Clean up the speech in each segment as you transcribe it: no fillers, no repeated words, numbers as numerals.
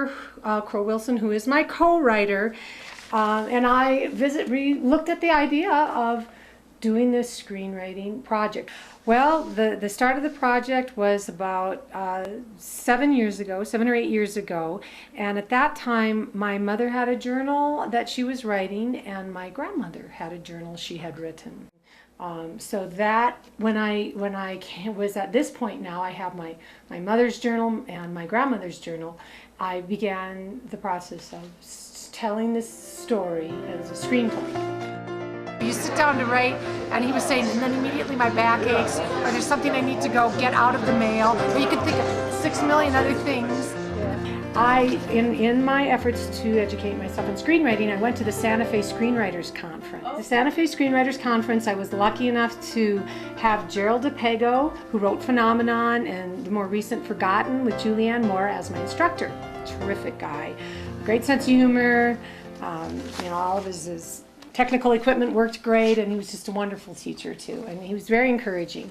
Christopher Crow Wilson, who is my co-writer, and I looked at the idea of doing this screenwriting project. Well, the start of the project was about 7 or 8 years ago, and at that time my mother had a journal that she was writing, and my grandmother had a journal she had written. So that when I was at this point now, I have my mother's journal and my grandmother's journal. I began the process of telling this story as a screenplay. You sit down to write, and he was saying, and then immediately my back aches, or there's something I need to go get out of the mail, or you could think of 6 million other things. In my efforts to educate myself in screenwriting, I went to the Santa Fe Screenwriters Conference. The Santa Fe Screenwriters Conference, I was lucky enough to have Gerald DePego, who wrote Phenomenon and the more recent Forgotten with Julianne Moore, as my instructor. Terrific guy, great sense of humor, all of his technical equipment worked great, and he was just a wonderful teacher too, and he was very encouraging.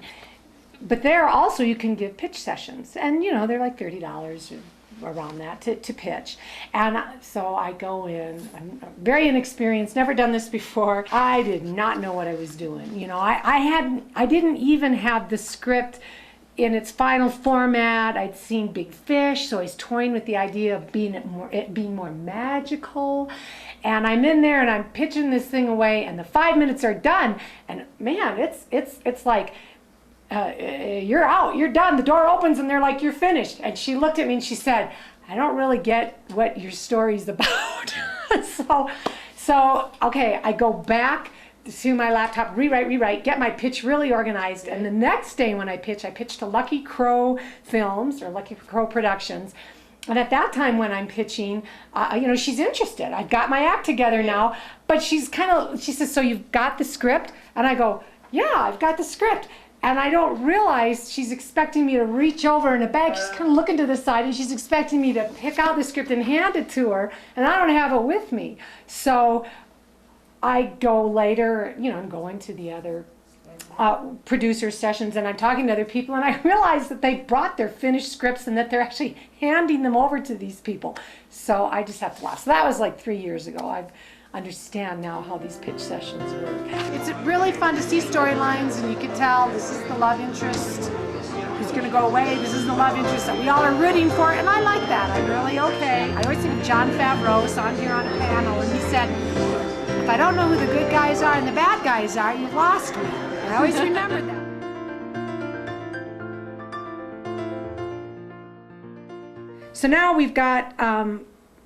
But there also you can give pitch sessions, and they're like $30 around that to pitch. And so I go in, I'm very inexperienced, never done this before. I did not know what I was doing. I didn't even have the script in its final format. I'd seen Big Fish, so I was toying with the idea of it being more magical. And I'm in there and I'm pitching this thing away, and the 5 minutes are done, and man, it's like, you're out, you're done. The door opens and they're like, you're finished. And she looked at me and she said, I don't really get what your story's about. so okay, I go back to my laptop, rewrite, get my pitch really organized. And the next day when I pitched to Lucky Crow Films, or Lucky Crow Productions. And at that time when I'm pitching, she's interested. I've got my act together now, but she says, so you've got the script? And I go, yeah, I've got the script. And I don't realize she's expecting me to reach over in a bag. She's kind of looking to the side, and she's expecting me to pick out the script and hand it to her, and I don't have it with me. So I go later, I'm going to the other producer sessions, and I'm talking to other people, and I realize that they brought their finished scripts and that they're actually handing them over to these people. So I just have to laugh. So that was like 3 years ago. I understand now how these pitch sessions work. It's really fun to see storylines, and you can tell this is the love interest who's going to go away. This is the love interest that we all are rooting for, and I like that. I'm really okay. I always think of John Favreau, so I'm here on a panel, and he said, if I don't know who the good guys are and the bad guys are, you've lost me. I always remember that. So now we've got,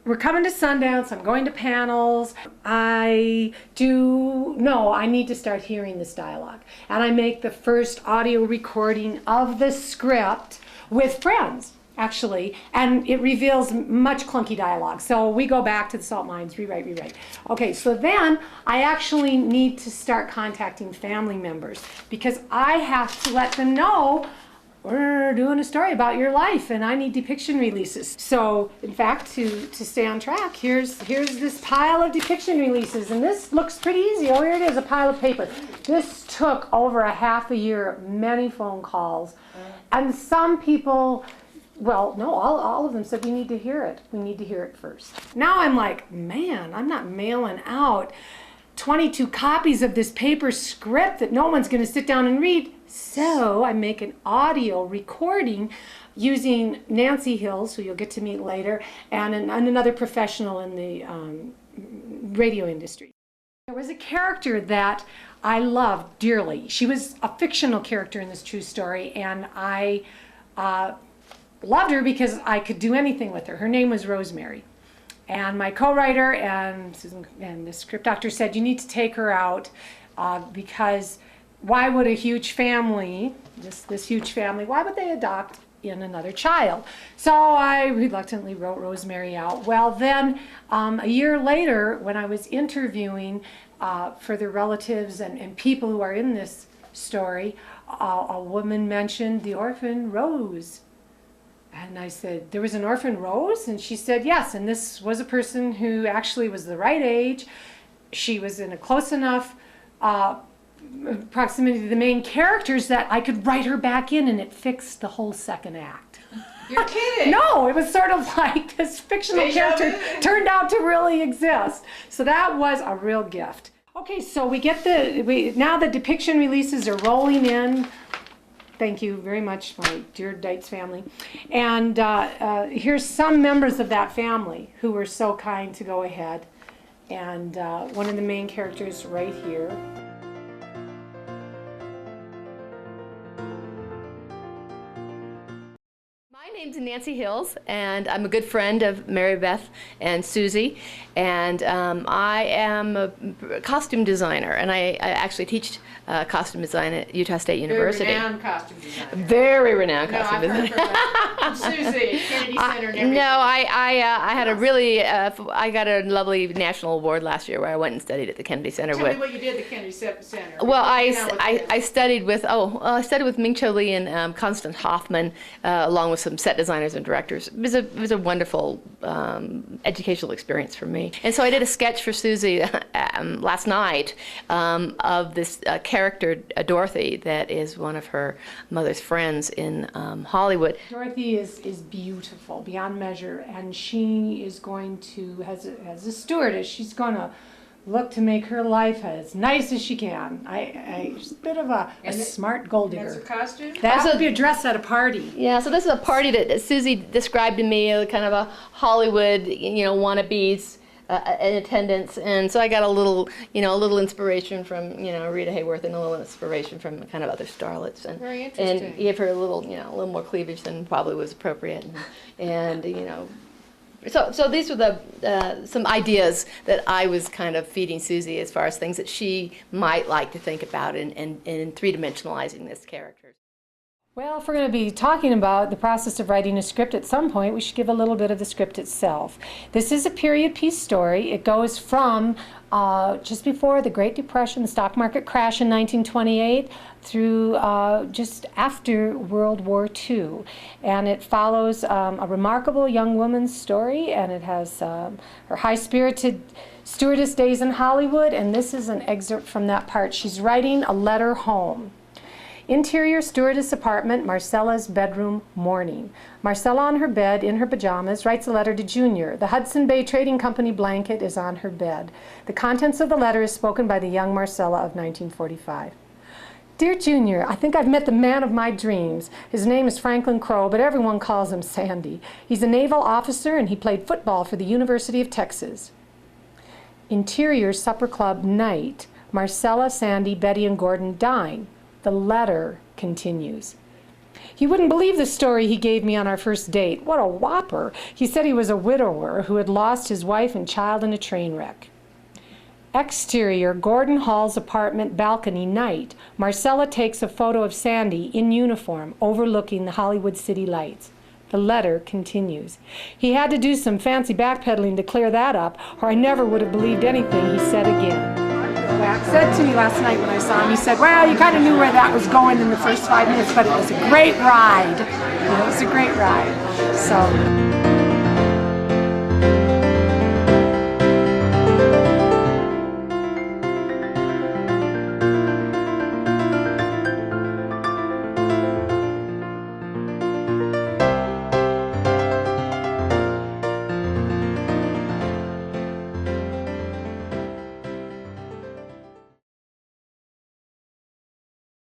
we're coming to Sundance, I'm going to panels. I need to start hearing this dialogue. And I make the first audio recording of the script with friends, actually, and it reveals much clunky dialogue. So we go back to the salt mines, rewrite. Okay, so then I actually need to start contacting family members, because I have to let them know we're doing a story about your life and I need depiction releases. So in fact, to stay on track, here's this pile of depiction releases, and this looks pretty easy. Oh, here it is, a pile of paper. This took over a half a year, many phone calls, and some people, well, no, all of them said, we need to hear it. We need to hear it first. Now I'm like, man, I'm not mailing out 22 copies of this paper script that no one's going to sit down and read. So I make an audio recording using Nancy Hills, who you'll get to meet later, and another professional in the radio industry. There was a character that I loved dearly. She was a fictional character in this true story, and I loved her because I could do anything with her. Her name was Rosemary. And my co-writer and the script doctor said, you need to take her out because why would a huge family, this huge family, why would they adopt in another child? So I reluctantly wrote Rosemary out. Well, then a year later, when I was interviewing for the relatives and people who are in this story, a woman mentioned the orphan Rose. And I said, there was an orphan Rose? And she said, yes, and this was a person who actually was the right age. She was in a close enough proximity to the main characters that I could write her back in, and it fixed the whole second act. You're kidding. No, it was sort of like this fictional character turned out to really exist. So that was a real gift. Okay, so now the depiction releases are rolling in. Thank you very much, my dear Deitz family. And here's some members of that family who were so kind to go ahead. And one of the main characters right here. My name's Nancy Hills, and I'm a good friend of Mary Beth and Susie, and I am a costume designer, and I actually teach costume design at Utah State University. Very renowned costume designer. Very renowned costume I've designer. heard from Susie, Kennedy Center and everything. No, I had a really, I got a lovely national award last year where I went and studied at the Kennedy Center. Tell me what you did at the Kennedy Center. Well, I studied with Ming Cho Lee and Constance Hoffman, along with some set designers and directors. It was a wonderful educational experience for me. And so I did a sketch for Susie last night of this character, Dorothy, that is one of her mother's friends in Hollywood. Dorothy is beautiful beyond measure, and she is going to, as a stewardess, she's going to look to make her life as nice as she can. She's a bit of a smart gold digger. That's a costume? That would be a dress at a party. Yeah, so this is a party that Susie described to me, kind of a Hollywood, wannabes in attendance, and so I got a little inspiration from, Rita Hayworth, and a little inspiration from kind of other starlets, and very interesting. And gave her a little more cleavage than probably was appropriate, and So these were some ideas that I was kind of feeding Susie as far as things that she might like to think about in three-dimensionalizing this character. Well, if we're going to be talking about the process of writing a script at some point, we should give a little bit of the script itself. This is a period piece story. It goes from just before the Great Depression, the stock market crash in 1928, through just after World War II. And it follows a remarkable young woman's story, and it has her high-spirited stewardess days in Hollywood, and this is an excerpt from that part. She's writing a letter home. Interior stewardess apartment, Marcella's bedroom, morning. Marcella on her bed, in her pajamas, writes a letter to Junior. The Hudson Bay Trading Company blanket is on her bed. The contents of the letter is spoken by the young Marcella of 1945. Dear Junior, I think I've met the man of my dreams. His name is Franklin Crowe, but everyone calls him Sandy. He's a naval officer, and he played football for the University of Texas. Interior supper club night. Marcella, Sandy, Betty, and Gordon dine. The letter continues. You wouldn't believe the story he gave me on our first date. What a whopper. He said he was a widower who had lost his wife and child in a train wreck. Exterior, Gordon Hall's apartment balcony night. Marcella takes a photo of Sandy in uniform overlooking the Hollywood city lights. The letter continues. He had to do some fancy backpedaling to clear that up, or I never would have believed anything he said again. Said to me last night when I saw him, he said, well, you kind of knew where that was going in the first 5 minutes, but it was a great ride. It was a great ride. So.